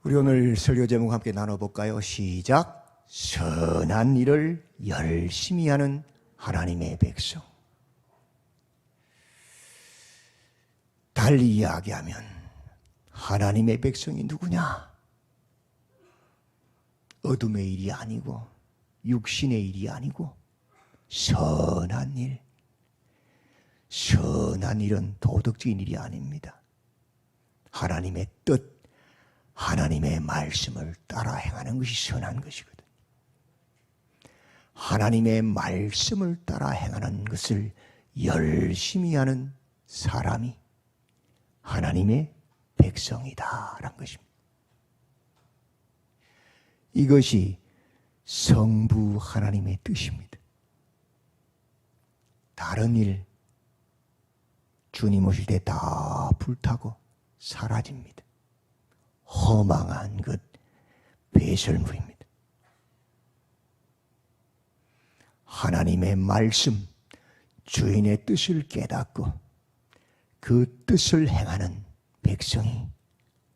우리 오늘 설교 제목 함께 나눠볼까요? 시작. 선한 일을 열심히 하는 하나님의 백성. 달리 이야기하면 하나님의 백성이 누구냐? 어둠의 일이 아니고 육신의 일이 아니고 선한 일. 선한 일은 도덕적인 일이 아닙니다. 하나님의 뜻, 하나님의 말씀을 따라 행하는 것이 선한 것이거든. 하나님의 말씀을 따라 행하는 것을 열심히 하는 사람이 하나님의 백성이다라는 것입니다. 이것이 성부 하나님의 뜻입니다. 다른 일, 주님 오실 때 다 불타고 사라집니다. 허망한 것, 배설물입니다. 하나님의 말씀, 주인의 뜻을 깨닫고 그 뜻을 행하는 백성이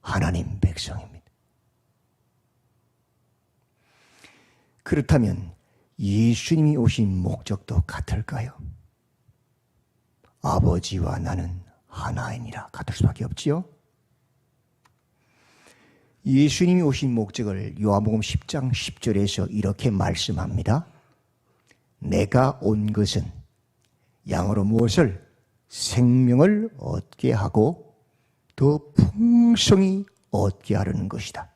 하나님 백성입니다. 그렇다면 예수님이 오신 목적도 같을까요? 아버지와 나는 하나이니라 같을 수밖에 없지요. 예수님이 오신 목적을 요한복음 10장 10절에서 이렇게 말씀합니다. 내가 온 것은 양으로 무엇을? 생명을 얻게 하고 더 풍성히 얻게 하려는 것이다.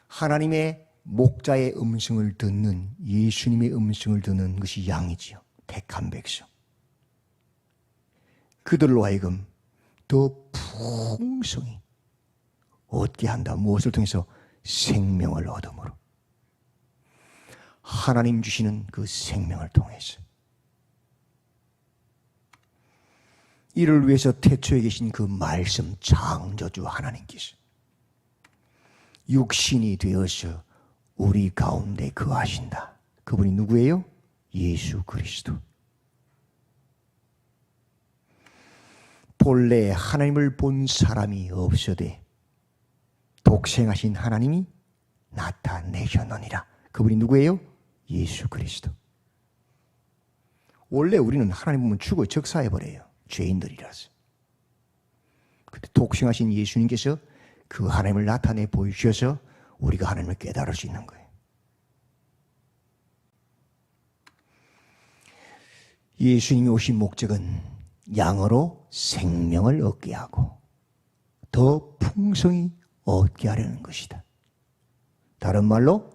하나님의 목자의 음성을 듣는, 예수님의 음성을 듣는 것이 양이지요. 택한 백성. 그들로 하여금 더 풍성히 얻게 한다. 무엇을 통해서? 생명을 얻음으로. 하나님 주시는 그 생명을 통해서. 이를 위해서 태초에 계신 그 말씀 창조주 하나님께서 육신이 되어서 우리 가운데 거하신다. 그분이 누구예요? 예수 그리스도. 본래 하나님을 본 사람이 없어되 독생하신 하나님이 나타내셨느니라. 그분이 누구예요? 예수 그리스도. 원래 우리는 하나님 보면 죽어 적사해버려요. 죄인들이라서. 그런데 독생하신 예수님께서 그 하나님을 나타내 보이셔서 우리가 하나님을 깨달을 수 있는 거예요. 예수님이 오신 목적은 양으로 생명을 얻게 하고 더 풍성히 얻게 하려는 것이다. 다른 말로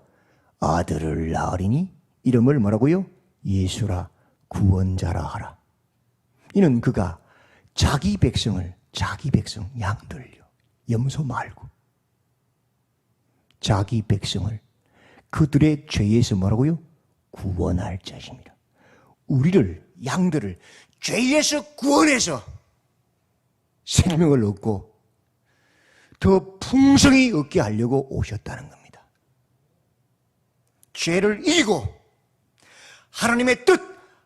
아들을 낳으리니 이름을 뭐라고요? 예수라 구원자라 하라. 이는 그가 자기 백성 양들요. 염소 말고 자기 백성을 그들의 죄에서 뭐라고요? 구원할 자십니다. 우리를, 양들을 죄에서 구원해서 생명을 얻고 더 풍성히 얻게 하려고 오셨다는 겁니다. 죄를 이기고 하나님의 뜻,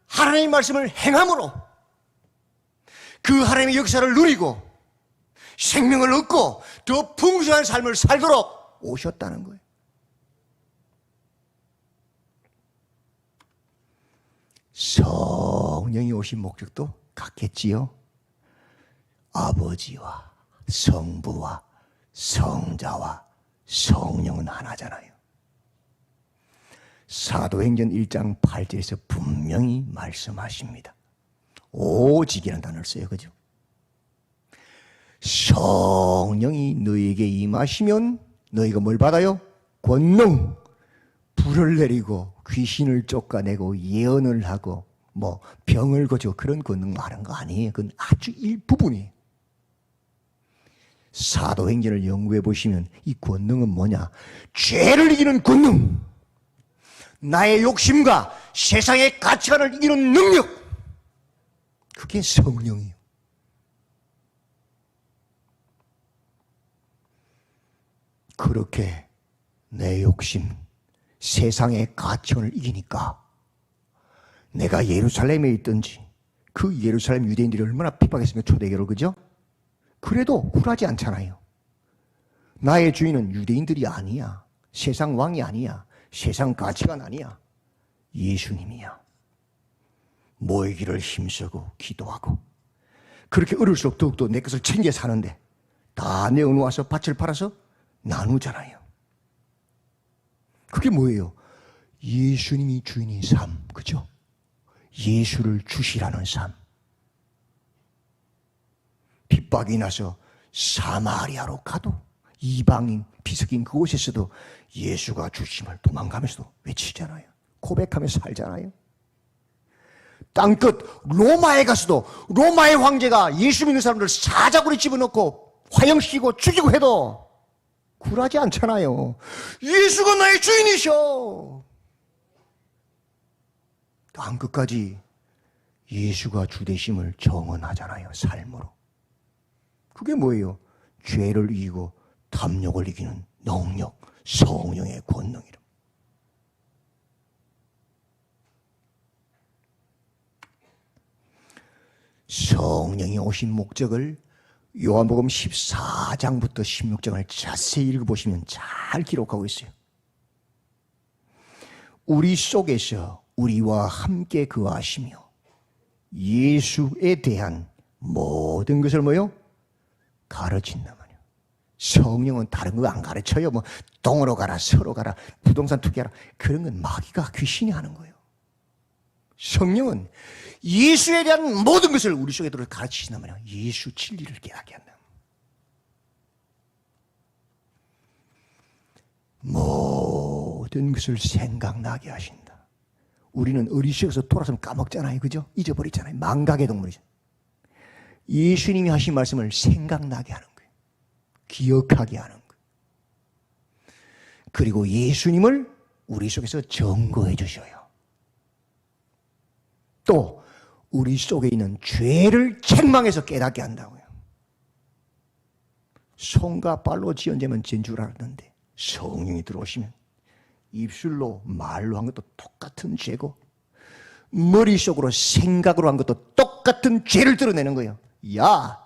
하나님의 말씀을 행함으로 그 하나님의 역사를 누리고 생명을 얻고 더 풍성한 삶을 살도록 오셨다는 거예요. 성령이 오신 목적도 같겠지요. 아버지와 성부와 성자와 성령은 하나잖아요. 사도행전 1장 8절에서 분명히 말씀하십니다. 오직이라는 단어를 써요. 그죠? 성령이 너희에게 임하시면 너희가 뭘 받아요? 권능, 불을 내리고 귀신을 쫓아내고 예언을 하고 뭐 병을 고치고 그런 권능 말하는 거 아니에요. 그건 아주 일부분이에요. 사도행전을 연구해 보시면 이 권능은 뭐냐? 죄를 이기는 권능, 나의 욕심과 세상의 가치관을 이기는 능력, 그게 성령이에요. 그렇게 내 욕심, 세상의 가치관을 이기니까 내가 예루살렘에 있든지 그 예루살렘 유대인들이 얼마나 핍박했으면 초대교를, 그죠? 그래도 굴하지 않잖아요. 나의 주인은 유대인들이 아니야. 세상 왕이 아니야. 세상 가치관 아니야. 예수님이야. 모이기를 힘쓰고 기도하고 그렇게 어릴수록 더욱더 내 것을 챙겨 사는데 다 내어놓아서 밭을 팔아서 나누잖아요. 그게 뭐예요? 예수님이 주인인 삶, 그죠? 예수를 주시라는 삶. 핍박이 나서 사마리아로 가도 이방인, 비석인 그곳에서도 예수가 주심을 도망가면서도 외치잖아요. 고백하면서 살잖아요. 땅끝 로마에 가서도 로마의 황제가 예수 믿는 사람들 사자굴에 집어넣고 화형시키고 죽이고 해도 굴하지 않잖아요. 예수가 나의 주인이셔. 땅끝까지 예수가 주되심을 정언하잖아요. 삶으로. 그게 뭐예요? 죄를 이기고 탐욕을 이기는 능력, 성령의 권능이라. 성령이 오신 목적을 요한복음 14장부터 16장을 자세히 읽어보시면 잘 기록하고 있어요. 우리 속에서 우리와 함께 거하시며 예수에 대한 모든 것을 뭐요? 가르친단 말이에요. 성령은 다른 거 안 가르쳐요. 뭐 동으로 가라, 서로 가라, 부동산 투기하라. 그런 건 마귀가 귀신이 하는 거예요. 성령은 예수에 대한 모든 것을 우리 속에 들어 가르치신단 말이에요. 예수 진리를 깨닫게 한다. 모든 것을 생각나게 하신다. 우리는 어리석어서 돌아서면 까먹잖아요. 그죠? 잊어버리잖아요. 망각의 동물이죠. 예수님이 하신 말씀을 생각나게 하는 거예요. 기억하게 하는 거예요. 그리고 예수님을 우리 속에서 증거해 주셔요. 또 우리 속에 있는 죄를 책망해서 깨닫게 한다고요. 손과 발로 지연되면 진줄 알았는데 성령이 들어오시면 입술로 말로 한 것도 똑같은 죄고 머릿속으로 생각으로 한 것도 똑같은 죄를 드러내는 거예요. 야,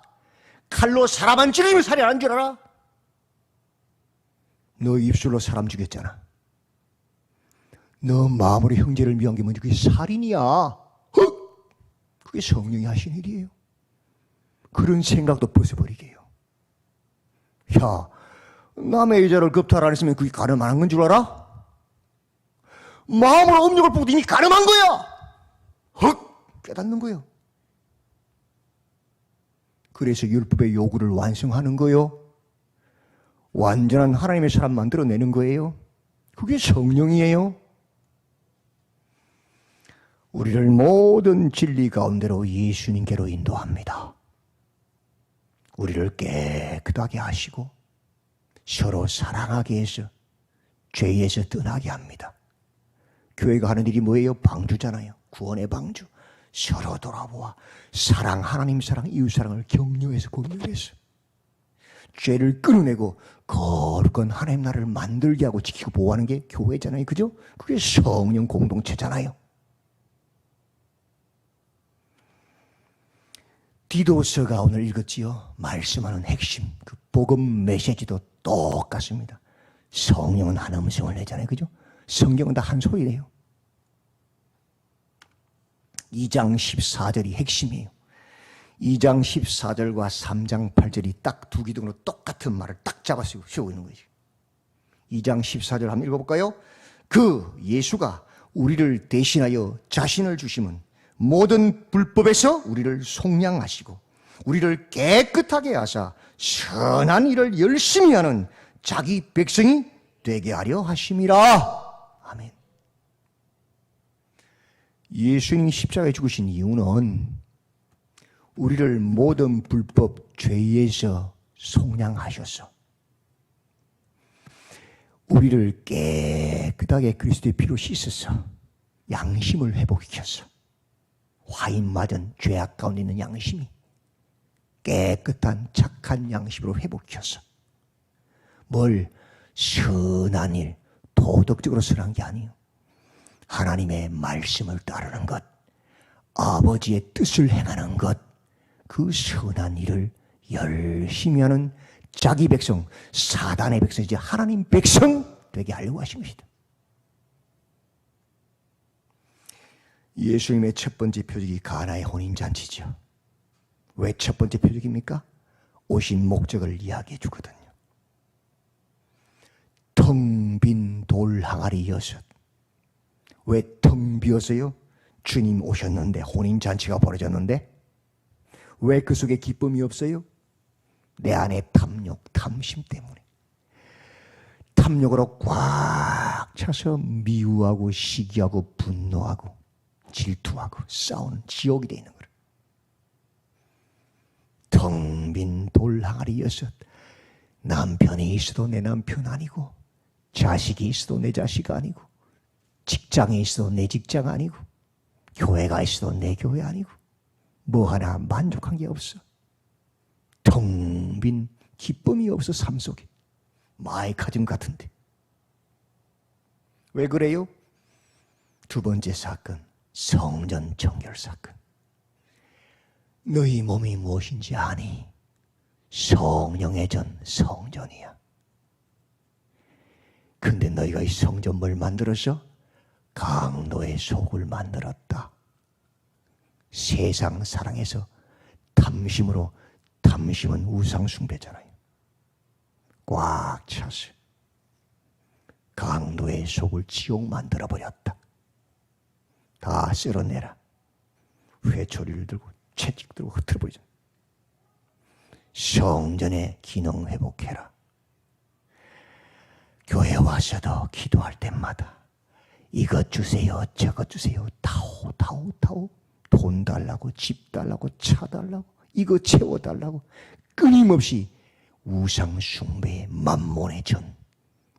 칼로 사람 안 찌르면 살이 안 줄 알아? 너 입술로 사람 죽였잖아. 너 마음으로 형제를 미워한 게 뭔지 그게 살인이야. 그게 성령이 하신 일이에요. 그런 생각도 벗어버리게 해요. 야, 남의 여자를 겁탈 안 했으면 그게 가늠한 건 줄 알아? 마음으로 음욕을 보고 이미 가늠한 거야. 깨닫는 거예요. 그래서 율법의 요구를 완성하는 거요. 완전한 하나님의 사람 만들어내는 거예요. 그게 성령이에요. 우리를 모든 진리 가운데로 예수님께로 인도합니다. 우리를 깨끗하게 하시고 서로 사랑하게 해서 죄에서 떠나게 합니다. 교회가 하는 일이 뭐예요? 방주잖아요. 구원의 방주. 서로 돌아보아 사랑, 하나님 사랑, 이웃 사랑을 격려해서 공유해서 죄를 끊어내고 거룩한 하나님 나라를 만들게 하고 지키고 보호하는 게 교회잖아요. 그죠? 그게 성령 공동체잖아요. 디도서가 오늘 읽었지요. 말씀하는 핵심, 그 복음 메시지도 똑같습니다. 성령은 한 음성을 내잖아요. 그죠? 성경은 다 한 소리래요. 2장 14절이 핵심이에요. 2장 14절과 3장 8절이 딱 두 기둥으로 똑같은 말을 딱 잡아서 세우고 있는 거죠. 2장 14절 한번 읽어볼까요? 그 예수가 우리를 대신하여 자신을 주심은 모든 불법에서 우리를 속량하시고 우리를 깨끗하게 하사 선한 일을 열심히 하는 자기 백성이 되게 하려 하심이라. 아멘. 예수님이 십자가에 죽으신 이유는 우리를 모든 불법 죄에서 속량하셔서 우리를 깨끗하게 그리스도의 피로 씻어서 양심을 회복시켜서 화인 맞은 죄악 가운데 있는 양심이 깨끗한 착한 양심으로 회복시켜서 뭘 선한 일, 도덕적으로 선한 게 아니에요. 하나님의 말씀을 따르는 것, 아버지의 뜻을 행하는 것, 그 선한 일을 열심히 하는 자기 백성, 사단의 백성이지 하나님 백성 되게 하려고 하신 것이다. 예수님의 첫 번째 표적이 가나의 혼인잔치죠. 왜 첫 번째 표적입니까? 오신 목적을 이야기해 주거든요. 텅 빈 돌 항아리 6. 왜 텅 비었어요? 주님 오셨는데, 혼인잔치가 벌어졌는데. 왜 그 속에 기쁨이 없어요? 내 안에 탐욕, 탐심 때문에. 탐욕으로 꽉 차서 미워하고 시기하고 분노하고 질투하고 싸우는 지옥이 되어 있는 거예요. 텅 빈 돌 항아리 6. 남편이 있어도 내 남편 아니고, 자식이 있어도 내 자식 아니고, 직장에 있어도 내 직장 아니고, 교회가 있어도 내 교회 아니고, 뭐 하나 만족한 게 없어. 텅 빈 기쁨이 없어. 삶 속에 마이카즘 같은데. 왜 그래요? 두 번째 사건, 성전 정결 사건. 너희 몸이 무엇인지 아니? 성령의 전, 성전이야. 근데 너희가 이 성전 뭘 만들었어? 강도의 속을 만들었다. 세상 사랑에서 탐심으로, 탐심은 우상 숭배잖아요. 꽉 찼어요. 강도의 속을 지옥 만들어버렸다. 다 쓸어내라. 회초리를 들고 채찍 들고 흩어버리자. 성전의 기능 회복해라. 교회 와서도 기도할 때마다 이것 주세요, 저것 주세요, 타오 타오 타오. 돈 달라고, 집 달라고, 차 달라고, 이거 채워달라고 끊임없이 우상 숭배의 만몬의 전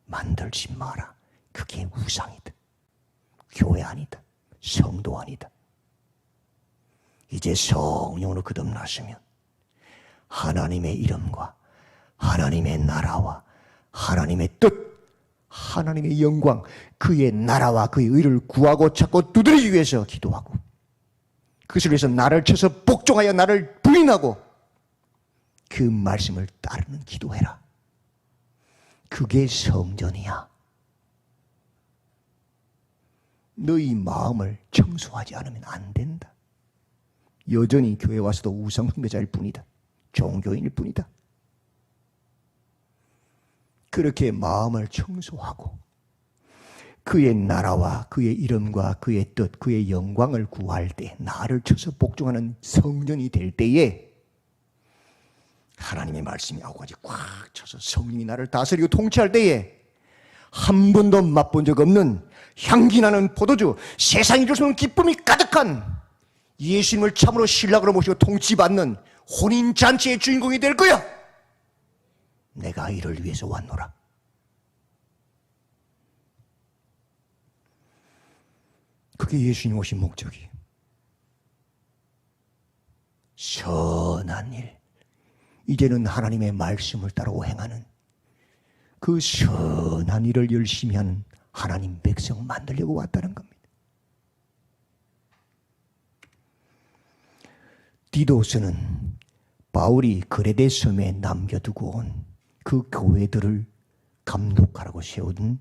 만들지 마라. 그게 우상이다. 교회 아니다. 성도 아니다. 이제 성령으로 거듭났으면 하나님의 이름과 하나님의 나라와 하나님의 뜻, 하나님의 영광, 그의 나라와 그의 의를 구하고 찾고 두드리기 위해서 기도하고, 그 속에서 나를 쳐서 복종하여 나를 부인하고 그 말씀을 따르는 기도해라. 그게 성전이야. 너희 마음을 청소하지 않으면 안 된다. 여전히 교회 와서도 우상 숭배자일 뿐이다. 종교인일 뿐이다. 그렇게 마음을 청소하고 그의 나라와 그의 이름과 그의 뜻, 그의 영광을 구할 때, 나를 쳐서 복종하는 성전이 될 때에 하나님의 말씀이 아우가지 꽉 쳐서 성령이 나를 다스리고 통치할 때에 한 번도 맛본 적 없는 향기나는 포도주, 세상이 줄 수 없는 기쁨이 가득한 예수님을 참으로 신랑으로 모시고 통치받는 혼인잔치의 주인공이 될 거야. 내가 이를 위해서 왔노라. 그게 예수님 오신 목적이에요. 선한 일, 이제는 하나님의 말씀을 따르고 행하는 그 선한 일을 열심히 하는 하나님 백성 만들려고 왔다는 겁니다. 디도스는 바울이 그레데 섬에 남겨두고 온 그 교회들을 감독하라고 세운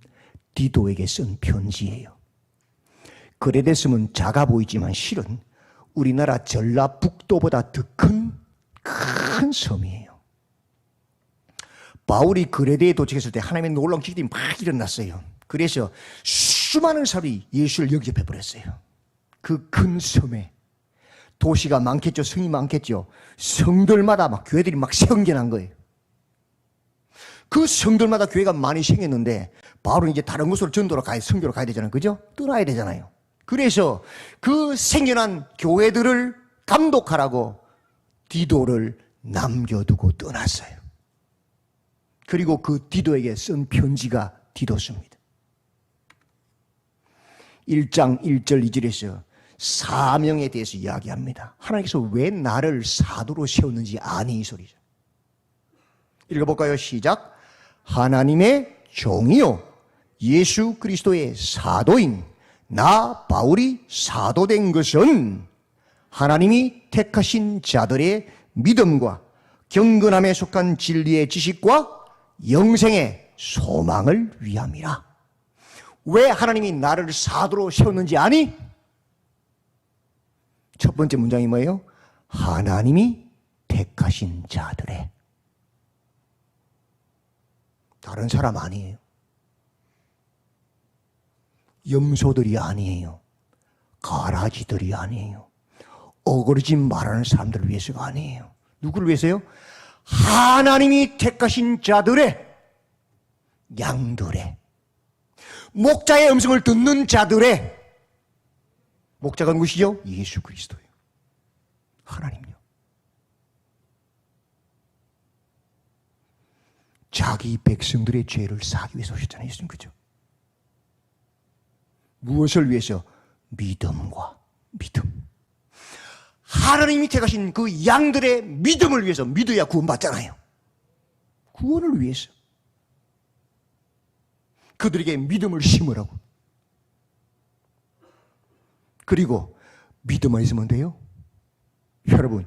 디도에게 쓴 편지예요. 그레데 섬은 작아 보이지만 실은 우리나라 전라북도보다 더 큰 섬이에요. 바울이 그레데에 도착했을 때 하나님의 놀라운 기적이 막 일어났어요. 그래서 수많은 사람이 예수를 영접해 버렸어요. 그 큰 섬에. 도시가 많겠죠. 성이 많겠죠. 성들마다 막 교회들이 막 생겨난 거예요. 그 성들마다 교회가 많이 생겼는데 바울은 이제 다른 곳으로 전도로 가야, 선교로 가야 되잖아요. 그죠? 떠나야 되잖아요. 그래서 그 생겨난 교회들을 감독하라고 디도를 남겨두고 떠났어요. 그리고 그 디도에게 쓴 편지가 디도서입니다. 1장 1절 2절에서 사명에 대해서 이야기합니다. 하나님께서 왜 나를 사도로 세웠는지 아니, 이 소리죠. 읽어볼까요? 시작. 하나님의 종이요 예수 그리스도의 사도인 나 바울이 사도된 것은 하나님이 택하신 자들의 믿음과 경건함에 속한 진리의 지식과 영생의 소망을 위함이라. 왜 하나님이 나를 사도로 세웠는지 아니? 첫 번째 문장이 뭐예요? 하나님이 택하신 자들의. 다른 사람 아니에요. 염소들이 아니에요. 가라지들이 아니에요. 어그러짐 말하는 사람들을 위해서가 아니에요. 누구를 위해서요? 하나님이 택하신 자들의, 양들의, 목자의 음성을 듣는 자들의. 목자가 누구시죠? 예수 그리스도예요. 하나님요. 자기 백성들의 죄를 사하기 위해서 오셨잖아요. 예수님, 그죠? 무엇을 위해서? 믿음과 믿음. 하나님이 택하신 그 양들의 믿음을 위해서. 믿어야 구원받잖아요. 구원을 위해서. 그들에게 믿음을 심으라고. 그리고 믿음만 있으면 돼요? 여러분,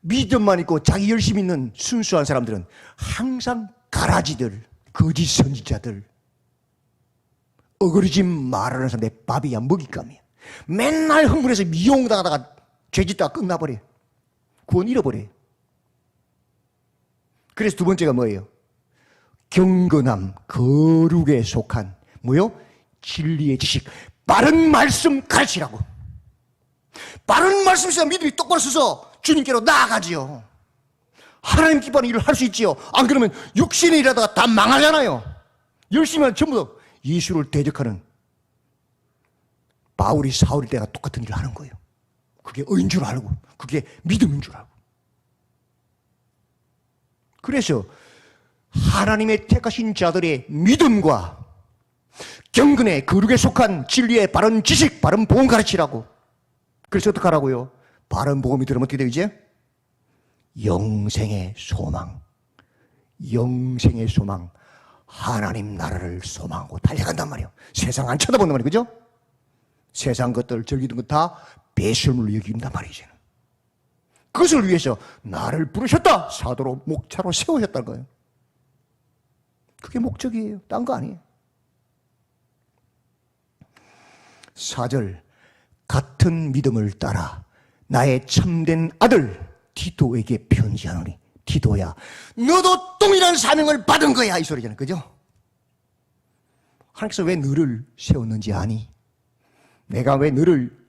믿음만 있고 자기 열심히 있는 순수한 사람들은 항상 가라지들, 거짓 선지자들, 어그러짐 말하는 사람들의 밥이야 먹잇감이야. 맨날 흥분해서 미용당하다가 죄짓다가 끝나버려요. 구원 잃어버려요. 그래서 두 번째가 뭐예요? 경건함, 거룩에 속한 뭐요? 진리의 지식, 바른 말씀 가르치라고. 바른 말씀 있어야 믿음이 똑바로 서서 주님께로 나아가지요. 하나님 기뻐하는 일을 할 수 있지요. 안 그러면 육신의 일하다가 다 망하잖아요. 열심히 하면 전부 다 예수를 대적하는 바울이 사울일 때가 똑같은 일을 하는 거예요. 그게 의인 줄 알고, 그게 믿음인 줄 알고. 그래서 하나님의 택하신 자들의 믿음과 경건의 거룩에 속한 진리의 바른 지식, 바른 복음 가르치라고. 그래서 어떻게 하라고요? 바른 복음이 들으면 어떻게 되죠? 영생의 소망. 영생의 소망. 하나님 나라를 소망하고 달려간단 말이에요. 세상 안 쳐다본단 말이에요. 그죠? 세상 것들, 즐기던 것 다 배설물로 여긴단 말이죠. 그것을 위해서 나를 부르셨다. 사도로, 목차로 세우셨다는 거예요. 그게 목적이에요. 딴 거 아니에요. 4절, 같은 믿음을 따라 나의 참된 아들 디도에게 편지하노니. 디도야, 너도 동일한 사명을 받은 거야. 이 소리잖아요. 그죠? 하나님께서 왜 너를 세웠는지 아니? 내가 왜 너를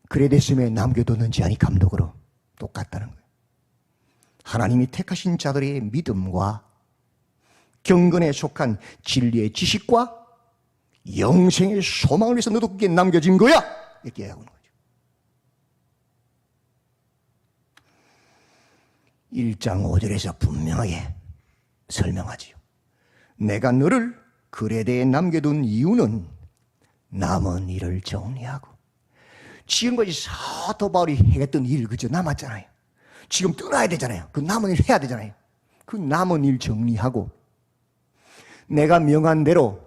그레데스에 남겨뒀는지 아니? 감독으로. 똑같다는 거예요. 하나님이 택하신 자들의 믿음과 경건에 속한 진리의 지식과 영생의 소망을 위해서 너도 그게 남겨진 거야. 이렇게 얘기하는 거죠. 1장 5절에서 분명하게 설명하지요. 내가 너를 그레데에 남겨둔 이유는 남은 일을 정리하고. 지금까지 사도 바울이 해했던 일, 그죠? 남았잖아요. 지금 떠나야 되잖아요. 그 남은 일 해야 되잖아요. 그 남은 일 정리하고 내가 명한 대로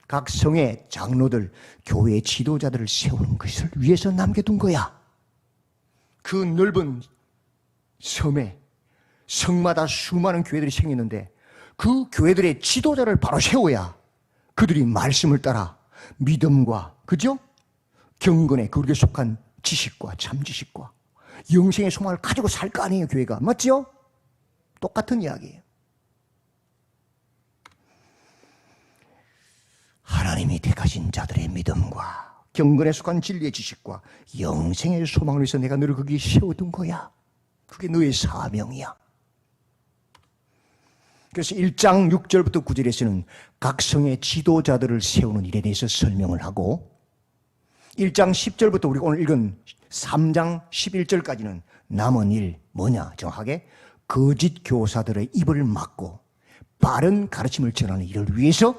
각 성의 장로들, 교회 지도자들을 세우는 것을 위해서 남겨둔 거야. 그 넓은 섬에 성마다 수많은 교회들이 생겼는데 그 교회들의 지도자를 바로 세워야 그들이 말씀을 따라 믿음과, 그죠? 경건에 그렇게 속한 지식과 참지식과 영생의 소망을 가지고 살 거 아니에요. 교회가. 맞죠? 똑같은 이야기예요. 하나님이 택하신 자들의 믿음과 경건에 속한 진리의 지식과 영생의 소망을 위해서 내가 너를 거기에 세워둔 거야. 그게 너의 사명이야. 그래서 1장 6절부터 9절에서는 각 성의 지도자들을 세우는 일에 대해서 설명을 하고 1장 10절부터 우리가 오늘 읽은 3장 11절까지는 남은 일 뭐냐? 정확하게 거짓 교사들의 입을 막고 바른 가르침을 전하는 일을 위해서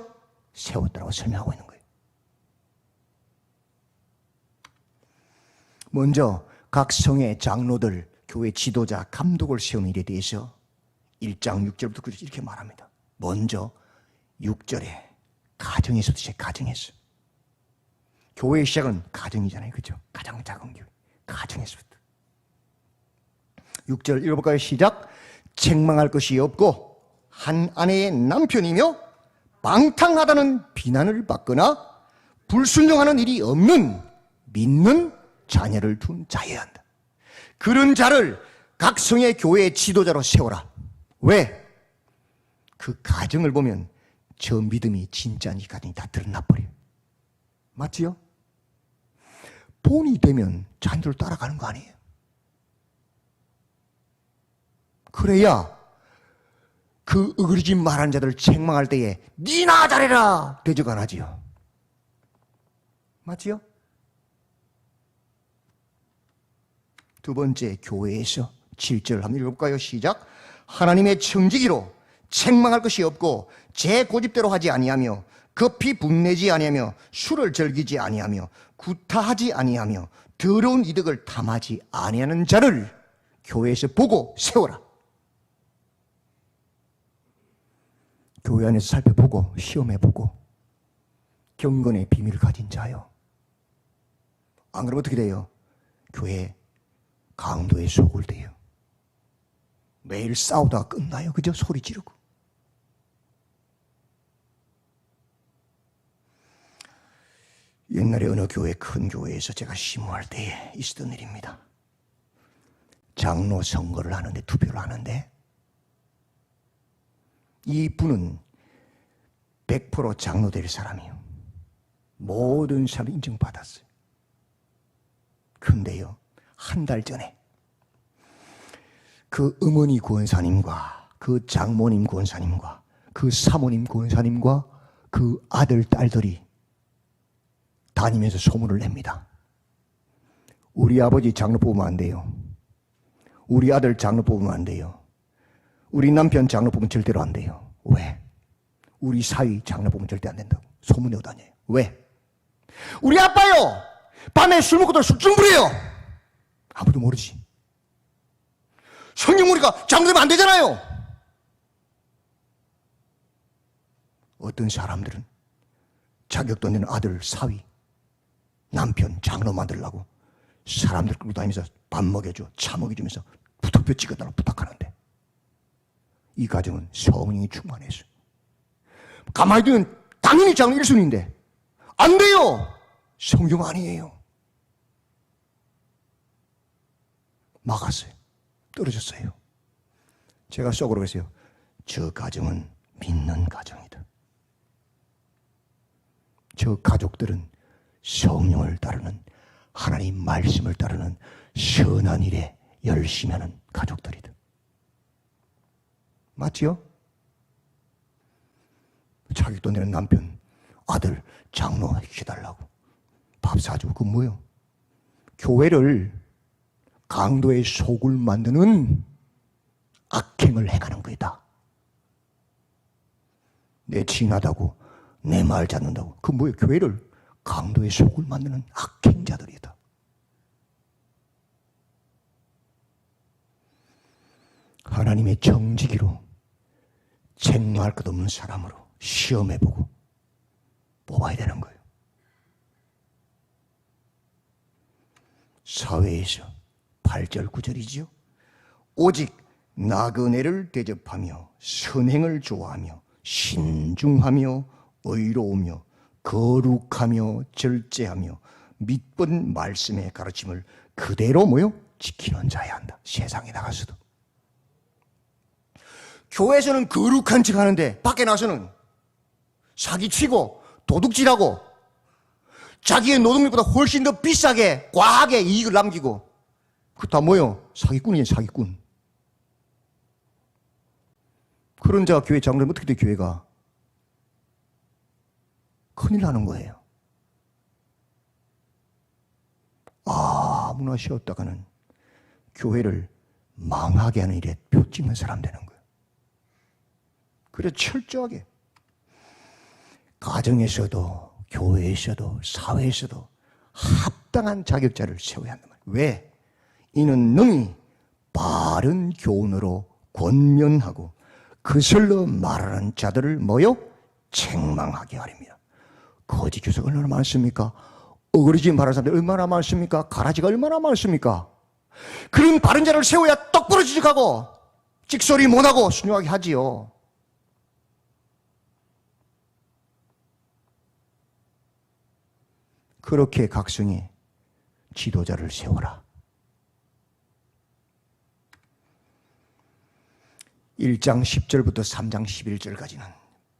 세웠다고 설명하고 있는 거예요. 먼저 각 성의 장로들, 교회 지도자, 감독을 세우는 일에 대해서 1장 6절부터 9절 이렇게 말합니다. 먼저 6절에 가정에서부터 시작. 가정에서. 교회의 시작은 가정이잖아요. 그죠? 가장 작은 교회. 가정에서부터. 6절 읽어볼까요? 시작. 책망할 것이 없고 한 아내의 남편이며 방탕하다는 비난을 받거나 불순종하는 일이 없는 믿는 자녀를 둔 자여야 한다. 그런 자를 각 성의 교회의 지도자로 세워라. 왜? 그 가정을 보면 저 믿음이 진짜니 가정이 다 드러나 버려요. 맞지요? 본이 되면 자녀들 따라가는 거 아니에요. 그래야 그 어그러진 말한 자들을 책망할 때에 니나 잘해라 대적 안 하지요. 맞지요? 두 번째, 교회에서 7절 한번 읽어볼까요? 시작. 하나님의 청지기로 책망할 것이 없고 제 고집대로 하지 아니하며 급히 분내지 아니하며 술을 즐기지 아니하며 구타하지 아니하며 더러운 이득을 탐하지 아니하는 자를 교회에서 보고 세워라. 교회 안에서 살펴보고 시험해보고 경건의 비밀을 가진 자요. 안 그러면 어떻게 돼요? 교회 강도에 속을 돼요. 매일 싸우다가 끝나요. 그저 소리 지르고. 옛날에 어느 교회, 큰 교회에서 제가 심호할 때에 있었던 일입니다. 장로 선거를 하는데, 투표를 하는데 이 분은 100% 장로 될 사람이에요. 모든 사람이 인정받았어요. 근데요, 한 달 전에 그 어머니 권사님과 그 장모님 권사님과 그 사모님 권사님과 그 아들, 딸들이 다니면서 소문을 냅니다. 우리 아버지 장로 뽑으면 안 돼요. 우리 아들 장로 뽑으면 안 돼요. 우리 남편 장로 뽑으면 절대로 안 돼요. 왜? 우리 사위 장로 뽑으면 절대 안 된다고 소문내고 다녀요. 왜? 우리 아빠요, 밤에 술 먹고도 술좀 부려요. 아무도 모르지. 성경 보니까 장로 되면 안 되잖아요. 어떤 사람들은 자격도 안 되는 아들, 사위, 남편 장로 만들려고 사람들 끌고 다니면서 밥 먹여줘, 차 먹여주면서 투표 찍어달라고 부탁하는데 이 가정은 성령이 충만했어요. 가만히 두면 당연히 장로 1순위인데 안 돼요. 성경 아니에요. 막았어요. 떨어졌어요. 제가 속으로 그랬어요. 저 가정은 믿는 가정이다. 저 가족들은 성령을 따르는, 하나님 말씀을 따르는 선한 일에 열심히 하는 가족들이다. 맞지요? 자격도 내는 남편, 아들 장로 해달라고 밥 사주고. 그 뭐요? 교회를 강도의 속을 만드는 악행을 행하는 거다. 내 친하다고 내 말 잡는다고. 그 뭐예요? 교회를 강도의 속을 만드는 악행자들이다. 하나님의 정직이로 책망할 것 없는 사람으로 시험해보고 뽑아야 되는 거예요. 사회에서 8절 9절이지요. 오직 나그네를 대접하며 선행을 좋아하며 신중하며 의로우며 거룩하며 절제하며 믿번 말씀의 가르침을 그대로 뭐요? 지키는 자야 한다. 세상에 나가서도. 교회에서는 거룩한 척 하는데 밖에 나서는 사기치고 도둑질하고 자기의 노동력보다 훨씬 더 비싸게 과하게 이익을 남기고, 그거 다 뭐요? 사기꾼이에요. 사기꾼. 그런 자가 교회 장로면 어떻게 돼? 교회가 큰일 나는 거예요. 아무나 쉬었다가는 교회를 망하게 하는 일에 표 찍는 사람 되는 거예요. 그래 철저하게 가정에서도 교회에서도 사회에서도 합당한 자격자를 세워야 한단 말이에요. 왜? 이는 능히 바른 교훈으로 권면하고 그슬로 말하는 자들을 뭐요? 책망하게 하립니다. 거짓 교사가 얼마나 많습니까? 어그러지 말하는 사람들 얼마나 많습니까? 가라지가 얼마나 많습니까? 그런 바른 자를 세워야 똑부러지직하고 찍소리 못하고 순종하게 하지요. 그렇게 각성의 지도자를 세워라. 1장 10절부터 3장 11절까지는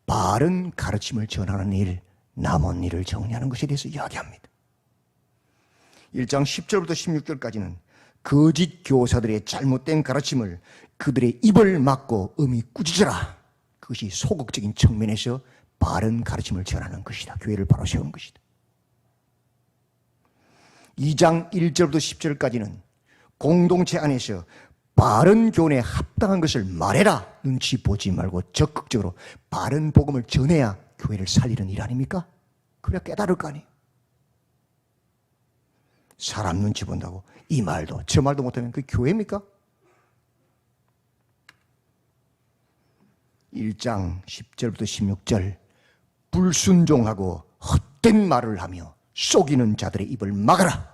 바른 가르침을 전하는 일, 남은 일을 정리하는 것에 대해서 이야기합니다. 1장 10절부터 16절까지는 거짓 교사들의 잘못된 가르침을 그들의 입을 막고 음이 꾸짖어라. 그것이 소극적인 측면에서 바른 가르침을 전하는 것이다. 교회를 바로 세우는 것이다. 2장 1절부터 10절까지는 공동체 안에서 바른 교훈에 합당한 것을 말해라. 눈치 보지 말고 적극적으로 바른 복음을 전해야 교회를 살리는 일 아닙니까? 그래야 깨달을 거 아니에요. 사람 눈치 본다고 이 말도 저 말도 못하면 그게 교회입니까? 1장 10절부터 16절 불순종하고 헛된 말을 하며 속이는 자들의 입을 막아라.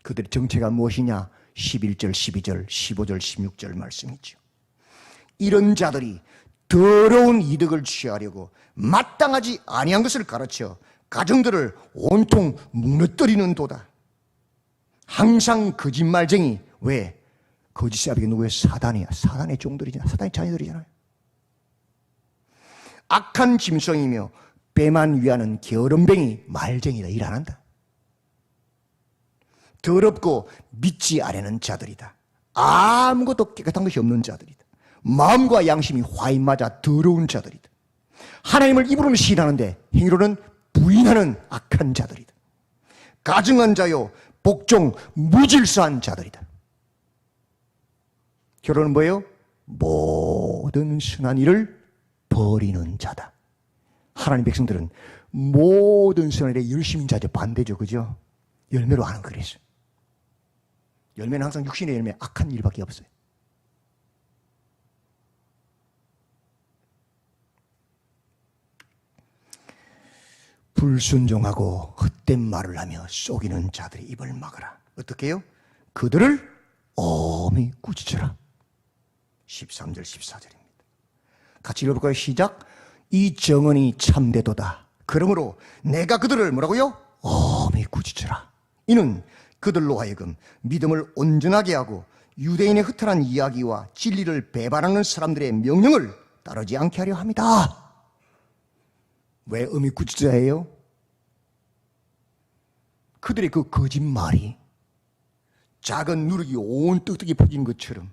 그들의 정체가 무엇이냐? 11절, 12절, 15절, 16절 말씀이죠. 이런 자들이 더러운 이득을 취하려고 마땅하지 아니한 것을 가르쳐 가정들을 온통 무너뜨리는 도다. 항상 거짓말쟁이. 왜? 거짓 사비가 누구예요? 사단이야. 사단의 종들이잖아. 사단의 자녀들이잖아요. 악한 짐승이며 배만 위하는 게으름뱅이 말쟁이다. 일 안 한다. 더럽고 믿지 않는 자들이다. 아무것도 깨끗한 것이 없는 자들이다. 마음과 양심이 화인맞아 더러운 자들이다. 하나님을 입으로는 신하는데 행위로는 부인하는 악한 자들이다. 가증한 자요 복종 무질서한 자들이다. 결론은 뭐예요? 모든 선한 일을 버리는 자다. 하나님 백성들은 모든 선한 일에 열심인 자죠. 반대죠. 그죠? 열매로 하는 그랬어요. 열매는 항상 육신의 열매, 악한 일밖에 없어요. 불순종하고 헛된 말을 하며 속이는 자들의 입을 막으라. 어떻게 해요? 그들을 엄히 꾸짖어라. 13절 14절입니다. 같이 읽어볼까요? 시작. 이 정언이 참되도다. 그러므로 내가 그들을 뭐라고요? 엄히 꾸짖어라. 이는 그들로 하여금 믿음을 온전하게 하고 유대인의 흐트한 이야기와 진리를 배반하는 사람들의 명령을 따르지 않게 하려 합니다. 왜 엄히 꾸짖어야 해요? 그들의 그 거짓말이 작은 누룩이 온 떡떡이 퍼진 것처럼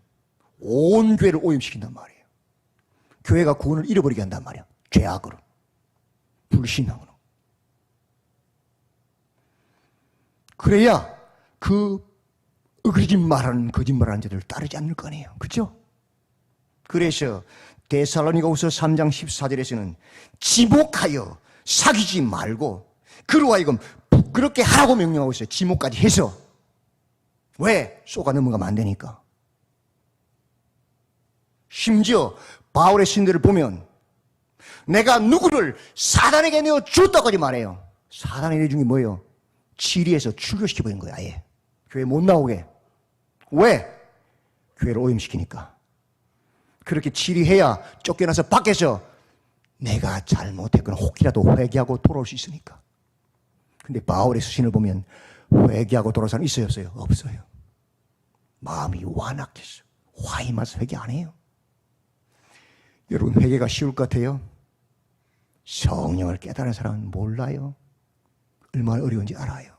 온 교회를 오염시킨단 말이에요. 교회가 구원을 잃어버리게 한단 말이에요. 죄악으로, 불신앙으로. 그래야 그 어그러진 말하는 거짓말하는 자들을 따르지 않을 거 아니에요. 그렇죠? 그래서 데살로니가후서 3장 14절에서는 지목하여 사귀지 말고 그로 하여금 부끄럽게 하라고 명령하고 있어요. 지목까지 해서. 왜? 쏘가 넘어가면 안 되니까. 심지어 바울의 신들을 보면 내가 누구를 사단에게 내어 줬다까지 말해요. 사단에게 내준 게 뭐예요? 치리에서 출교시켜버린 거야. 아예 교회 못 나오게. 왜? 교회를 오염시키니까. 그렇게 치리해야 쫓겨나서 밖에서 내가 잘못했거나 혹이라도 회개하고 돌아올 수 있으니까. 근데 바울의 수신을 보면 회개하고 돌아올 사람 있어요? 없어요? 없어요. 마음이 완악했어. 화이 맞서 회개 안 해요. 여러분 회개가 쉬울 것 같아요? 성령을 깨달은 사람은 몰라요. 얼마나 어려운지 알아요.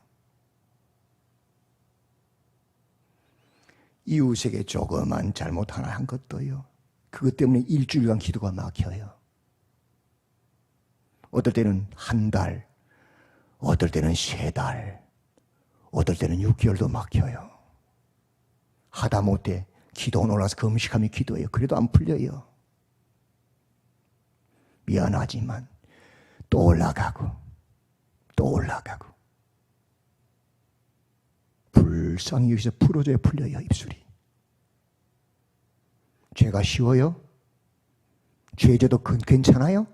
이웃에게 조그만 잘못 하나 한 것도요. 그것 때문에 일주일간 기도가 막혀요. 어떨 때는 한 달, 어떨 때는 3달, 어떨 때는 6개월도 막혀요. 하다못해 기도 올라서 금식하며 기도해요. 그래도 안 풀려요. 미안하지만 또 올라가고 또 올라가고. 불쌍히 여기서 풀어줘야 풀려요. 입술이. 죄가 쉬워요? 죄져도 괜찮아요?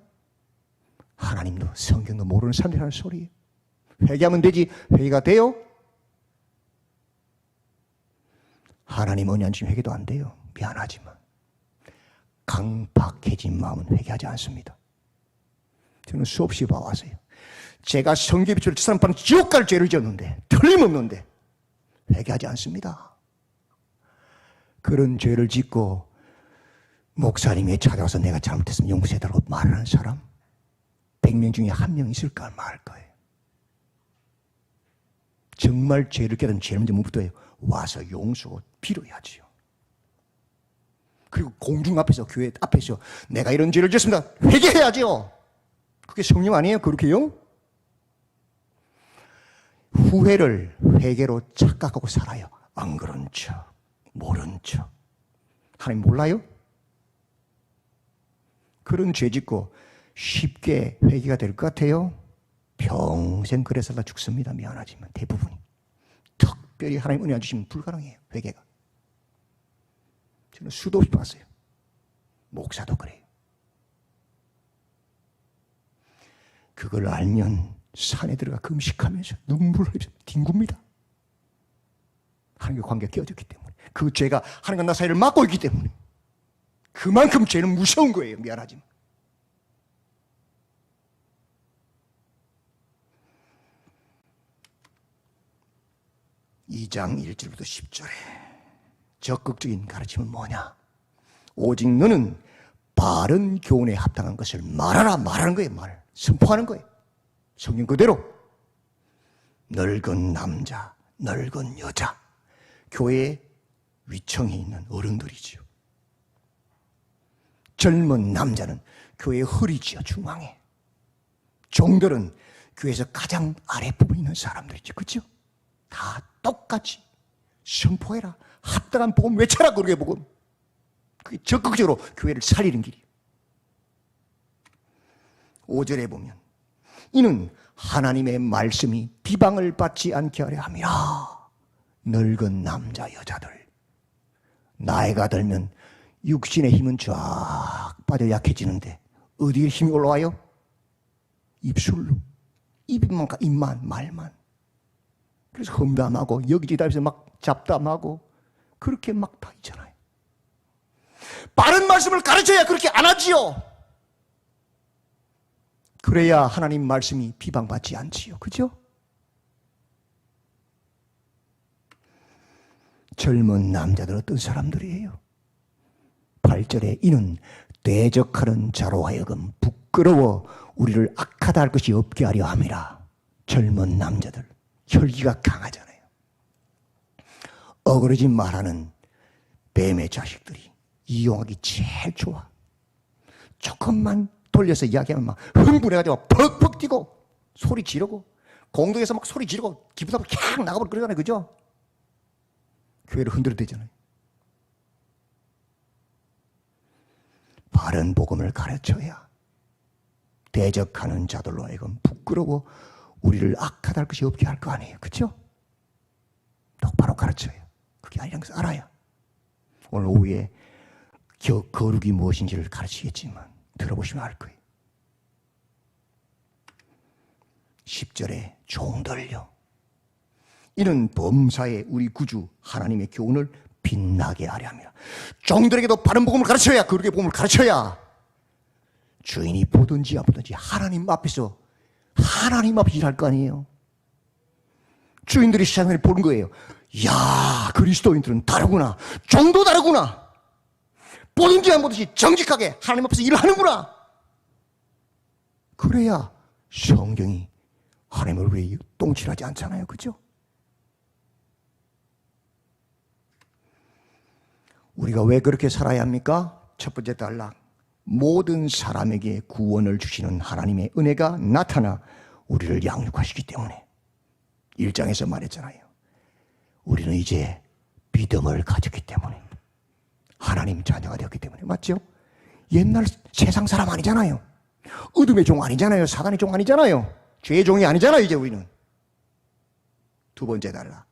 하나님도 성경도 모르는 사람들이 하는 소리예요. 회개하면 되지. 회개가 돼요? 하나님 은혜 안 주시면 회개도 안 돼요. 미안하지만. 강박해진 마음은 회개하지 않습니다. 저는 수없이 봐왔어요. 제가 성경비추를 저 사람 지옥 갈 죄를 지었는데, 틀림없는데 회개하지 않습니다. 그런 죄를 짓고 목사님이 찾아와서 내가 잘못했으면 용서해달라고 말하는 사람 100명 중에 한 명 있을까 말 거예요. 정말 죄를 깨달은 제일 먼저 뭐부터 해요? 와서 용서 빌어야지요. 그리고 공중 앞에서, 교회 앞에서 내가 이런 죄를 지었습니다. 회개해야죠. 그게 성령 아니에요? 그렇게요? 후회를 회개로 착각하고 살아요. 안 그런 척, 모른 척. 하나님 몰라요? 그런 죄 짓고 쉽게 회개가 될 것 같아요? 평생 그래 살다 죽습니다. 미안하지만 대부분이. 특별히 하나님 은혜 안 주시면 불가능해요. 회개가. 저는 수도 없이 봤어요. 목사도 그래요. 그걸 알면 산에 들어가 금식하면서 눈물을 흘리면서 뒹굽니다. 하나님과 관계가 깨어졌기 때문에. 그 죄가 하나님과 나 사이를 막고 있기 때문에. 그만큼 죄는 무서운 거예요. 미안하지만. (2장 1절부터 10절에) 적극적인 가르침은 뭐냐? 오직 너는 바른 교훈에 합당한 것을 말하라. 말하는 거예요. 말. 선포하는 거예요. 성경 그대로. 늙은 남자, 늙은 여자, 교회에 위청에 있는 어른들이지요. 젊은 남자는 교회의 허리지요. 중앙에. 종들은 교회에서 가장 아랫부분에 있는 사람들이죠. 그렇죠? 다 똑같이 선포해라. 합당한 복음 외쳐라. 그러게 복음. 그게 적극적으로 교회를 살리는 길이에요. 5절에 보면 이는 하나님의 말씀이 비방을 받지 않게 하려 함이라. 늙은 남자 여자들 나이가 들면 육신의 힘은 쫙 빠져 약해지는데 어디에 힘이 올라와요? 입술로. 입만 말만. 그래서 험담하고 여기저기서 막 잡담하고 그렇게 막 다 있잖아요. 바른 말씀을 가르쳐야 그렇게 안 하지요. 그래야 하나님 말씀이 비방받지 않지요. 그죠? 젊은 남자들 어떤 사람들이에요? 8절에 이는 대적하는 자로 하여금 부끄러워 우리를 악하다 할 것이 없게 하려 함이라. 젊은 남자들 혈기가 강하잖아요. 어그러지 말하는 뱀의 자식들이 이용하기 제일 좋아. 조금만 돌려서 이야기하면 막 흥분해가지고 퍽퍽 뛰고 소리 지르고 공동에서 막 소리 지르고 기분 나쁘게 캬 나가버리고 그러잖아요. 그죠? 교회를 흔들어대잖아요. 바른 복음을 가르쳐야 대적하는 자들로 하여금 부끄러워 우리를 악하다 할 것이 없게 할 거 아니에요. 그렇죠? 똑바로 가르쳐요. 그게 아니라는 것을 알아야. 오늘 오후에 거룩이 무엇인지를 가르치겠지만 들어보시면 알 거예요. 10절에 종들요. 이는 범사에 우리 구주 하나님의 교훈을 빛나게 하려 함이라. 종들에게도 바른 복음을 가르쳐야, 거룩의 복음을 가르쳐야 주인이 보든지 안 보든지 하나님 앞에서 일할 거 아니에요. 주인들이 세상을 보는 거예요. 야, 그리스도인들은 다르구나. 종도 다르구나. 보든지 안 보든지 정직하게 하나님 앞에서 일을 하는구나. 그래야 성경이 하나님 얼굴에 똥칠하지 않잖아요. 그죠? 우리가 왜 그렇게 살아야 합니까? 첫 번째 단락. 모든 사람에게 구원을 주시는 하나님의 은혜가 나타나 우리를 양육하시기 때문에. 1장에서 말했잖아요. 우리는 이제 믿음을 가졌기 때문에. 하나님 자녀가 되었기 때문에. 맞죠? 옛날 세상 사람 아니잖아요. 어둠의 종 아니잖아요. 사단의 종 아니잖아요. 죄의 종이 아니잖아요. 이제 우리는. 두 번째 단락.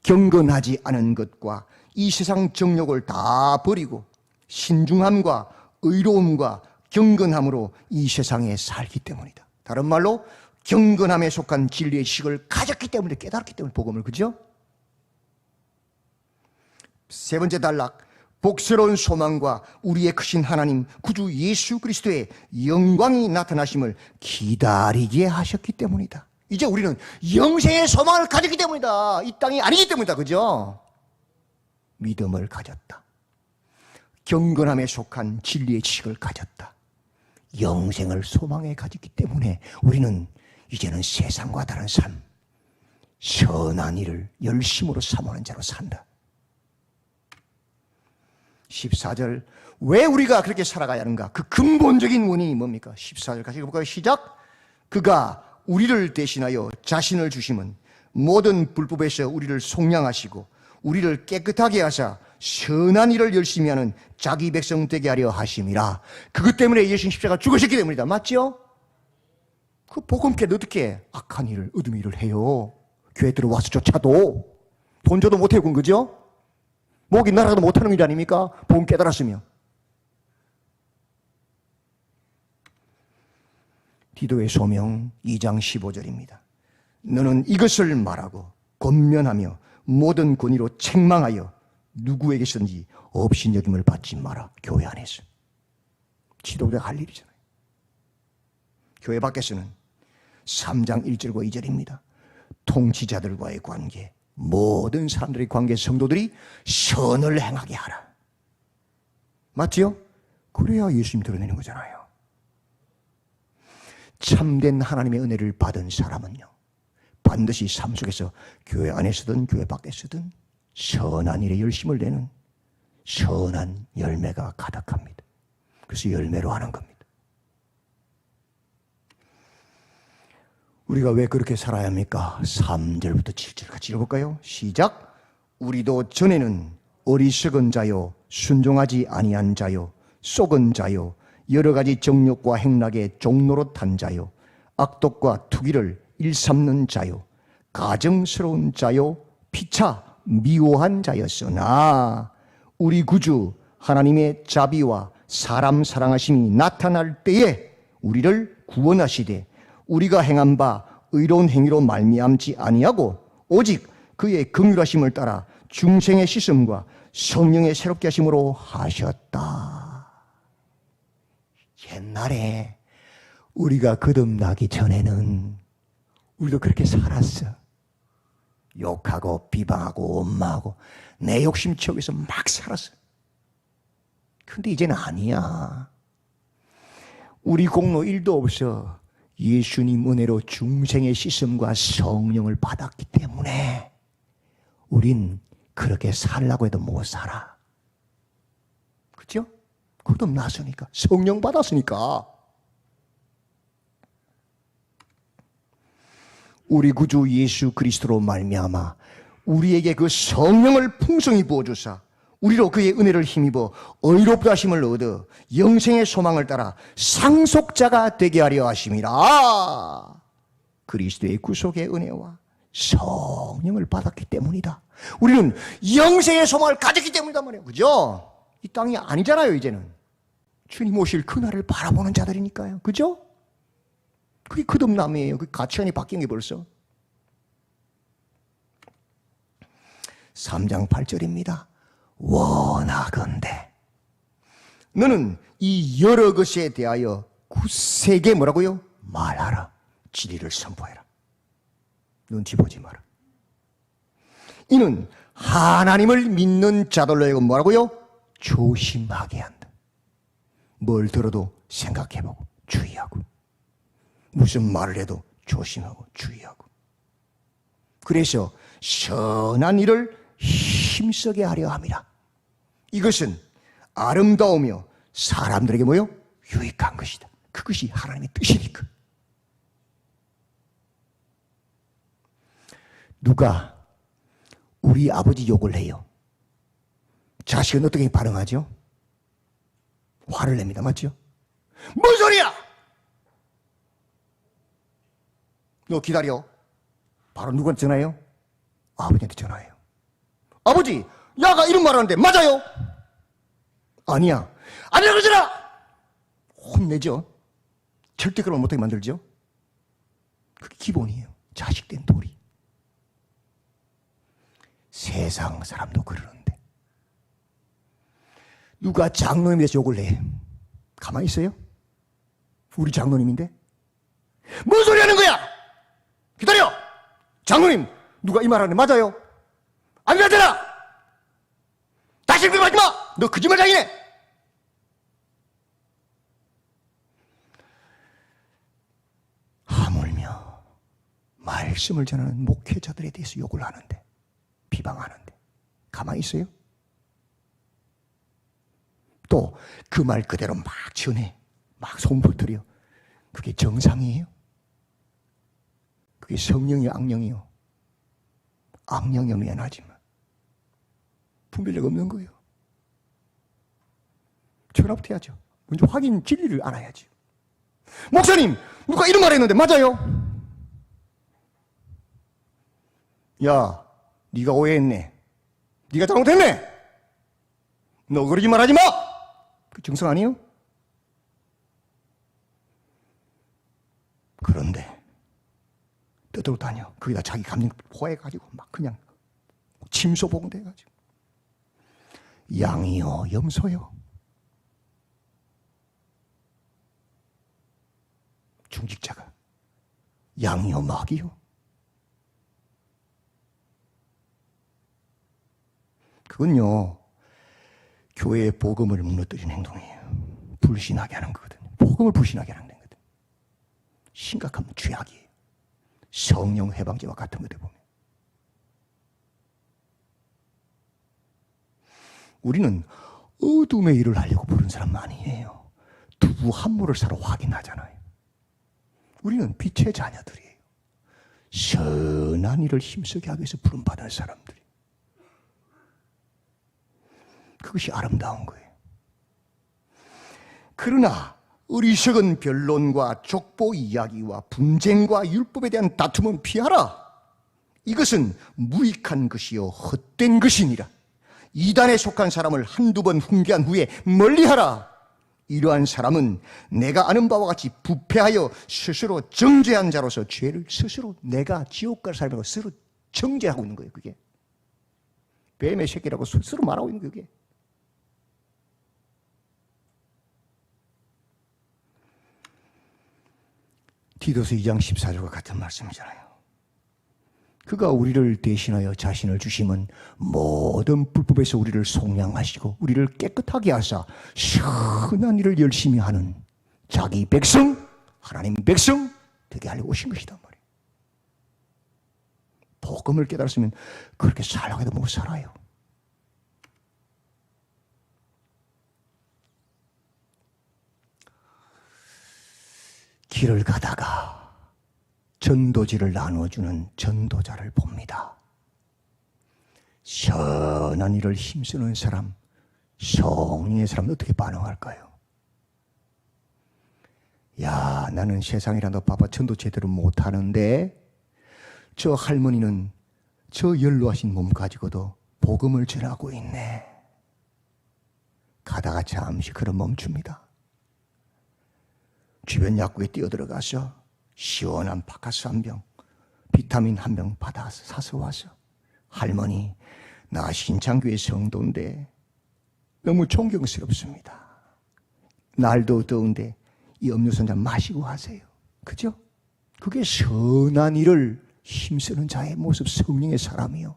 경건하지 않은 것과 이 세상 정욕을 다 버리고 신중함과 의로움과 경건함으로 이 세상에 살기 때문이다. 다른 말로 경건함에 속한 진리의 식을 가졌기 때문에, 깨달았기 때문에 복음을. 그죠? 세 번째 단락. 복스러운 소망과 우리의 크신 하나님 구주 예수 그리스도의 영광이 나타나심을 기다리게 하셨기 때문이다. 이제 우리는 영생의 소망을 가졌기 때문이다. 이 땅이 아니기 때문이다. 그죠? 믿음을 가졌다. 경건함에 속한 진리의 지식을 가졌다. 영생을 소망에 가졌기 때문에 우리는 이제는 세상과 다른 삶, 선한 일을 열심으로 삼하는 자로 산다. 14절, 왜 우리가 그렇게 살아가야 하는가? 그 근본적인 원인이 뭡니까? 14절 같이 볼까요? 시작. 그가 우리를 대신하여 자신을 주심은 모든 불법에서 우리를 속량하시고 우리를 깨끗하게 하사 선한 일을 열심히 하는 자기 백성 되게 하려 하심이라. 그것 때문에 예수님 십자가 죽으셨기 때문이다. 맞죠? 그 복음께는 어떻게 악한 일을, 어둠 일을 해요? 교회 들어와서조차도 돈 줘도 못해요. 그건 그죠? 목이 날아가도 못하는 일 아닙니까? 복음 깨달았으면. 디도의 소명 2장 15절입니다. 너는 이것을 말하고 권면하며 모든 권위로 책망하여 누구에게서든지 업신여김을 받지 마라. 교회 안에서. 지도자가 할 일이잖아요. 교회 밖에서는 3장 1절과 2절입니다. 통치자들과의 관계, 모든 사람들의 관계, 성도들이 선을 행하게 하라. 맞지요? 그래야 예수님 드러내는 거잖아요. 참된 하나님의 은혜를 받은 사람은요, 반드시 삶 속에서 교회 안에서든 교회 밖에서든 선한 일에 열심을 내는 선한 열매가 가득합니다. 그래서 열매로 하는 겁니다. 우리가 왜 그렇게 살아야 합니까? 3절부터 7절 같이 읽어볼까요? 시작. 우리도 전에는 어리석은 자요, 순종하지 아니한 자요, 속은 자요, 여러 가지 정욕과 행락의 종로로 탄 자요, 악독과 투기를 일삼는 자요, 가정스러운 자요, 피차 미워한 자였으나 우리 구주 하나님의 자비와 사람 사랑하심이 나타날 때에 우리를 구원하시되 우리가 행한 바 의로운 행위로 말미암지 아니하고 오직 그의 긍휼하심을 따라 중생의 씻음과 성령의 새롭게 하심으로 하셨다. 옛날에 우리가 거듭나기 전에는 우리도 그렇게 살았어. 욕하고 비방하고 원망하고 내 욕심 채우기위해서 막 살았어. 근데 이제는 아니야. 우리 공로 1도 없어. 예수님 은혜로 중생의 씻음과 성령을 받았기 때문에 우린 그렇게 살라고 해도 못 살아. 그렇죠? 거듭났으니까, 성령 받았으니까. 우리 구주 예수 그리스도로 말미암아 우리에게 그 성령을 풍성히 부어주사 우리로 그의 은혜를 힘입어 의롭다 하심을 얻어 영생의 소망을 따라 상속자가 되게 하려 하심이라. 그리스도의 구속의 은혜와 성령을 받았기 때문이다. 우리는 영생의 소망을 가졌기 때문이다 말이에요. 그죠? 이 땅이 아니잖아요. 이제는 주님 오실 그날을 바라보는 자들이니까요. 그죠? 그게 거듭남이에요. 그 가치관이 바뀐 게 벌써. 3장 8절입니다. 원하건대 너는 이 여러 것에 대하여 굳세게 뭐라고요? 말하라. 진리를 선포해라. 눈치 보지 마라. 이는 하나님을 믿는 자들로 하여금 뭐라고요? 조심하게 한다. 뭘 들어도 생각해보고 주의하고 무슨 말을 해도 조심하고 주의하고 그래서 선한 일을 힘쓰게 하려 함이라. 이것은 아름다우며 사람들에게 뭐요? 유익한 것이다. 그것이 하나님의 뜻이니까. 누가 우리 아버지 욕을 해요. 자식은 어떻게 반응하죠? 화를 냅니다. 맞죠? 뭔 소리야! 너 기다려. 바로 누구한테 전화해요? 아버지한테 전화해요. 아버지, 야가 이런 말 하는데 맞아요? 아니야. 아니라 그러잖아! 혼내죠. 절대 그런 걸 못하게 만들죠. 그게 기본이에요. 자식된 도리. 세상 사람도 그러는데 누가 장로님에 대해서 욕을 해. 가만히 있어요? 우리 장로님인데? 뭔 소리 하는 거야? 기다려! 장로님, 누가 이 말하는 맞아요? 아니라잖아! 다시 그거 하지 마! 너 거짓말장이네! 하물며 말씀을 전하는 목회자들에 대해서 욕을 하는데, 비방하는데 가만히 있어요? 또 그 말 그대로 막 전해, 막 손버터려. 그게 정상이에요? 그게 성령이 악령이요? 악령이 미안하지만 분별력 없는 거예요. 전화부터 해야죠. 먼저 확인 진리를 알아야지. 목사님, 누가 이런 말 했는데 맞아요? 야, 네가 오해했네. 네가 잘못했네. 너 그러지 말하지 마. 그 정상 아니에요? 그런데 떠들어다녀. 거기다 자기 감정 포해가지고 막 그냥 침소봉돼가지고 양이요 염소요 중직자가 양이요 마귀요. 그건요 교회의 복음을 무너뜨리는 행동이에요. 불신하게 하는 거거든요. 복음을 불신하게 하는 거거든요. 심각한 죄악이에요. 성령 해방제와 같은 것들 보면 우리는 어둠의 일을 하려고 부른 사람 아니에요. 두부 한 모를 사러 확인하잖아요. 우리는 빛의 자녀들이에요. 선한 일을 힘쓰게 하기 위해서 부름받은 사람들이. 그것이 아름다운 거예요. 그러나 어리석은 변론과 족보 이야기와 분쟁과 율법에 대한 다툼은 피하라. 이것은 무익한 것이요 헛된 것이니라. 이단에 속한 사람을 한두 번 훈계한 후에 멀리하라. 이러한 사람은 내가 아는 바와 같이 부패하여 스스로 정죄한 자로서 죄를 스스로 내가 지옥 갈 사람이라고 스스로 정죄하고 있는 거예요. 그게 뱀의 새끼라고 스스로 말하고 있는 거예요. 그게 디도서 2장 14절과 같은 말씀이잖아요. 그가 우리를 대신하여 자신을 주심은 모든 불법에서 우리를 속량하시고 우리를 깨끗하게 하사 선한 일을 열심히 하는 자기 백성, 하나님 백성 되게 하려고 오신 것이단 말이에요. 복음을 깨달았으면 그렇게 살라고 해도 못 살아요. 길을 가다가 전도지를 나눠주는 전도자를 봅니다. 선한 일을 힘쓰는 사람, 성령의 사람은 어떻게 반응할까요? 야, 나는 세상이라 너 봐봐 전도 제대로 못하는데 저 할머니는 저 연로하신 몸 가지고도 복음을 전하고 있네. 가다가 잠시 걸어 멈춥니다. 주변 약국에 뛰어들어가서 시원한 바카스 한 병, 비타민 한 병 받아서 사서 와서 할머니, 나 신창교회 성도인데 너무 존경스럽습니다. 날도 더운데 이 음료수 한잔 마시고 하세요. 그죠? 그게 선한 일을 힘쓰는 자의 모습, 성령의 사람이요.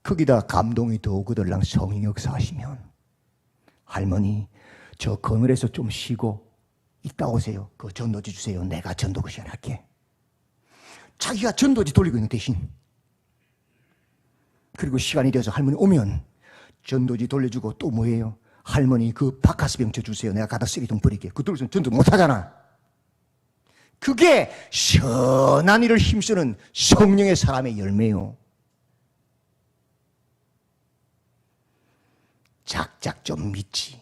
거기다 감동이 더 오거들랑 성령 역사하시면 할머니, 저 그늘에서 좀 쉬고 이따 오세요. 그 전도지 주세요. 내가 전도 그 시간 할게. 자기가 전도지 돌리고 있는 대신 그리고 시간이 되어서 할머니 오면 전도지 돌려주고 또 뭐예요? 할머니 그 바카스병 저 주세요. 내가 가다 쓰레기통 버릴게. 그 돌려서 전도 못하잖아. 그게 선한 일을 힘쓰는 성령의 사람의 열매요. 작작 좀 믿지.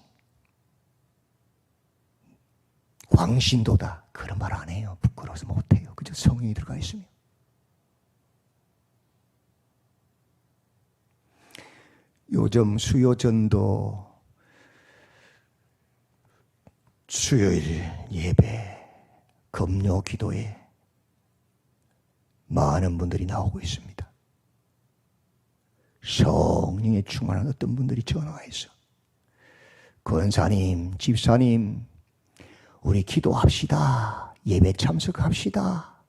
광신도다. 그런 말 안 해요. 부끄러워서 못해요. 그저 성령이 들어가 있으면. 요즘 수요전도, 수요일 예배, 금요 기도에 많은 분들이 나오고 있습니다. 성령에 충만한 어떤 분들이 전화해서 권사님, 집사님, 우리 기도합시다. 예배 참석합시다.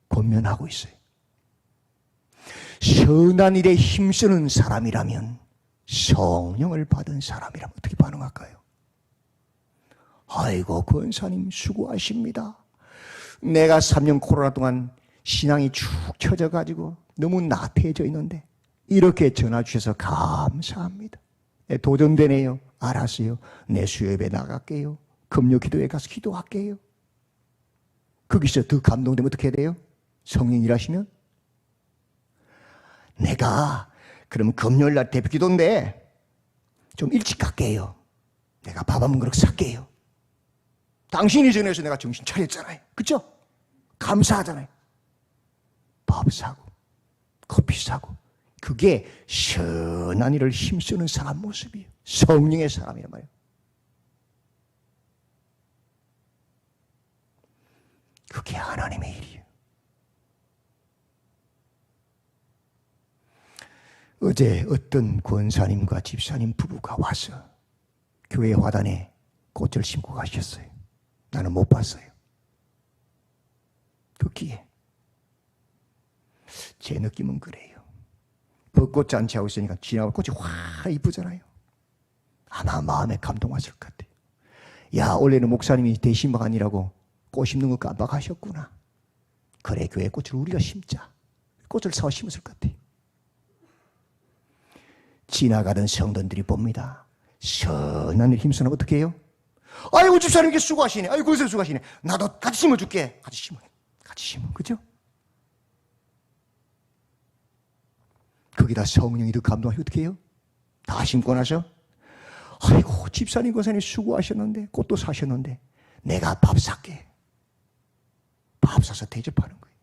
권면하고 있어요. 선한 일에 힘쓰는 사람이라면, 성령을 받은 사람이라면 어떻게 반응할까요? 아이고, 권사님 수고하십니다. 내가 3년 코로나 동안 신앙이 축 처져가지고 너무 나태해져 있는데 이렇게 전화 주셔서 감사합니다. 도전되네요. 알았어요. 내 수요예배 나갈게요. 금요 기도회 가서 기도할게요. 거기서 더 감동되면 어떻게 해야 돼요? 성령 일하시면? 내가 그럼 금요일날 대표 기도인데 좀 일찍 갈게요. 내가 밥 한 그릇 살게요. 당신이 전해서 내가 정신 차렸잖아요. 그렇죠? 감사하잖아요. 밥 사고 커피 사고. 그게 선한 일을 힘쓰는 사람 모습이에요. 성령의 사람이란 말이에요. 그게 하나님의 일이에요. 어제 어떤 권사님과 집사님 부부가 와서 교회 화단에 꽃을 심고 가셨어요. 나는 못 봤어요. 듣기에 제 느낌은 그래요. 벚꽃 잔치하고 있으니까 지나고 꽃이 확 이쁘잖아요. 아마 마음에 감동 왔을 것 같아요. 야, 원래는 목사님이 대신방 아니라고 꽃 심는 거 깜빡하셨구나. 그래, 교회 꽃을 우리가 심자. 꽃을 사와 심었을 것 같아요. 지나가던 성도들이 봅니다. 선한 일 힘쓰는 어떻게 해요? 아이고, 집사님 이렇게 수고하시네. 아이고, 그래서 수고하시네. 나도 같이 심어줄게. 같이 심어. 같이 심어. 그죠? 거기다 성령이 더 감동하시고 어떻게 해요? 다 심고 나서 아이고, 집사님 권사님 수고하셨는데 꽃도 사셨는데 내가 밥 살게. 밥 사서 대접하는 거예요.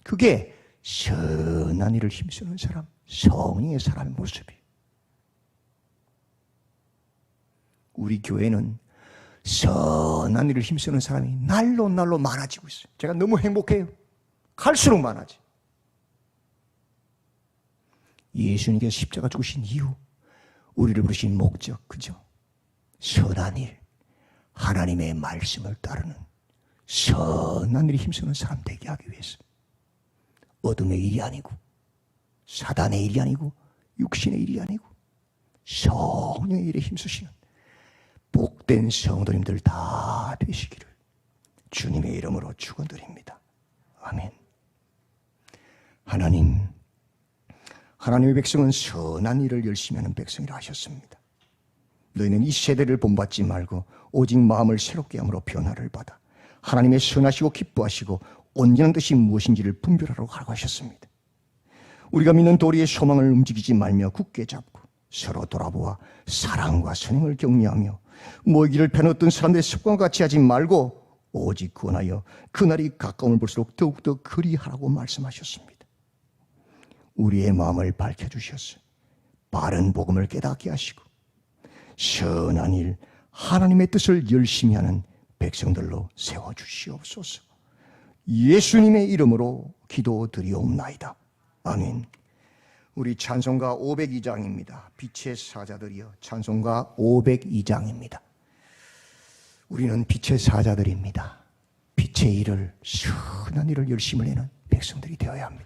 그게 선한 일을 힘쓰는 사람, 성령의 사람의 모습이에요. 우리 교회는 선한 일을 힘쓰는 사람이 날로 많아지고 있어요. 제가 너무 행복해요. 갈수록 많아지. 예수님께서 십자가 죽으신 이유, 우리를 부르신 목적, 그죠? 선한 일, 하나님의 말씀을 따르는 선한 일에 힘쓰는 사람 되게 하기 위해서. 어둠의 일이 아니고 사단의 일이 아니고 육신의 일이 아니고 성령의 일에 힘쓰시는 복된 성도님들 다 되시기를 주님의 이름으로 축원드립니다. 아멘. 하나님의 백성은 선한 일을 열심히 하는 백성이라 하셨습니다. 너희는 이 세대를 본받지 말고 오직 마음을 새롭게 함으로 변화를 받아 하나님의 선하시고 기뻐하시고 온전한 뜻이 무엇인지를 분별하라고 하셨습니다. 우리가 믿는 도리의 소망을 움직이지 말며 굳게 잡고 서로 돌아보아 사랑과 선행을 격려하며 모이기를 펴놓던 사람들의 습관과 같이 하지 말고 오직 구원하여 그날이 가까움을 볼수록 더욱더 그리하라고 말씀하셨습니다. 우리의 마음을 밝혀주셔서 바른 복음을 깨닫게 하시고 선한 일, 하나님의 뜻을 열심히 하는 백성들로 세워주시옵소서. 예수님의 이름으로 기도드리옵나이다. 아멘. 우리 찬송가 502장입니다. 빛의 사자들이여, 찬송가 502장입니다. 우리는 빛의 사자들입니다. 빛의 일을, 선한 일을 열심히 내는 백성들이 되어야 합니다.